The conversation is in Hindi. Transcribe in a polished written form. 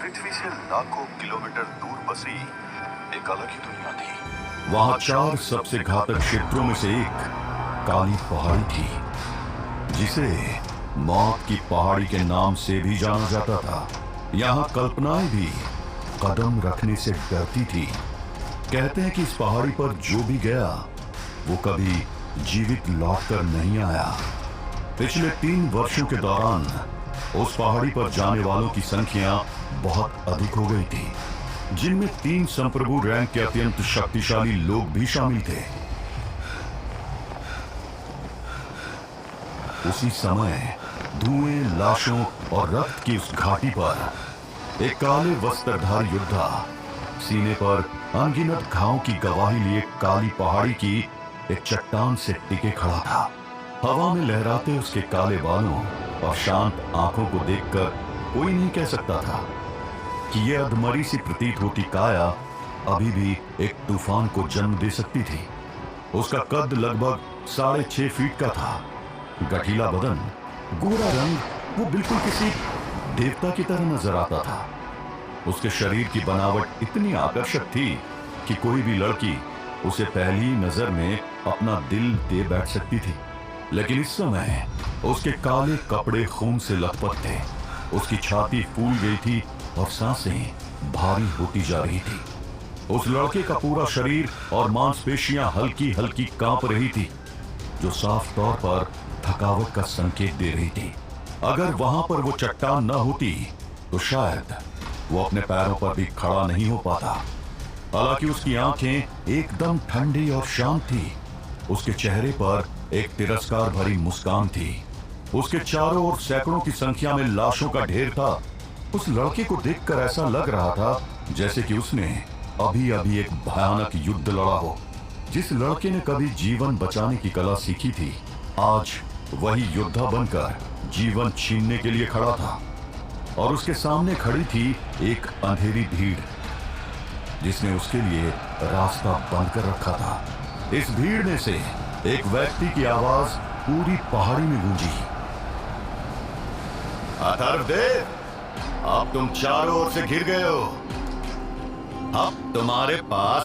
पृथ्वी से लाखों किलोमीटर दूर बसी एक अलग ही दुनिया थी। वहां 4 सबसे घातक क्षेत्रों में से एक काली पहाड़ी थी, जिसे मौत की पहाड़ी के नाम से भी जाना जाता था। यहाँ कल्पनाएं भी कदम रखने से डरती थी। कहते हैं कि इस पहाड़ी पर जो भी गया वो कभी जीवित लौटकर नहीं आया। पिछले 3 वर्षों के दौरान उस पहाड़ी पर जाने वालों की संख्या बहुत अधिक हो गई थी, जिनमें 3 संप्रभु रैंक के अत्यंत शक्तिशाली लोग भी शामिल थे। उसी समय धुएं, लाशों और रक्त की उस घाटी पर एक काले वस्त्रधारी योद्धा सीने पर अनगिनत घावों की गवाही लिए काली पहाड़ी की एक चट्टान से टिके खड़ा था। हवा में लहराते उसके काले बालों और शांत आंखों को देखकर कोई नहीं कह सकता था कि यह अधमरी सी प्रतीत होती काया अभी भी एक तूफान को जन्म दे सकती थी। उसका कद लगभग 6.5 फीट का था। गठीला बदन, गोरा रंग, वो बिल्कुल किसी देवता की तरह नजर आता था। उसके शरीर की बनावट इतनी आकर्षक थी कि कोई भी लड़की उसे पहली नजर में अपना दिल दे बैठ सकती थी। लेकिन इस समय उसके काले कपड़े खून से लथपथ थे। उसकी छाती फूल गई थी और सांसें भारी होती जा रही थी। उस लड़के का पूरा शरीर और मांसपेशियां हल्की हल्की कांप रही थी, जो साफ तौर पर थकावट का संकेत दे रही थी। अगर वहां पर वो चट्टान न होती तो शायद वो अपने पैरों पर भी खड़ा नहीं हो पाता। हालांकि उसकी आंखें एकदम ठंडी और शांत थी। उसके चेहरे पर एक तिरस्कार भरी मुस्कान थी। उसके चारों ओर सैकड़ों की संख्या में लाशों का ढेर था। उस लड़के को देखकर ऐसा लग रहा था जैसे कि उसने अभी अभी एक भयानक युद्ध लड़ा हो। जिस लड़के ने कभी जीवन बचाने की कला सीखी थी, आज वही योद्धा बनकर जीवन छीनने के लिए खड़ा था। और उसके सामने खड़ी थी एक अंधेरी भीड़, जिसने उसके लिए रास्ता बंद कर रखा था। इस भीड़ में से एक व्यक्ति की आवाज पूरी पहाड़ी में गूंजी। अथर्वदेव, अब तुम चारों ओर से घिर गए हो। अब तुम्हारे पास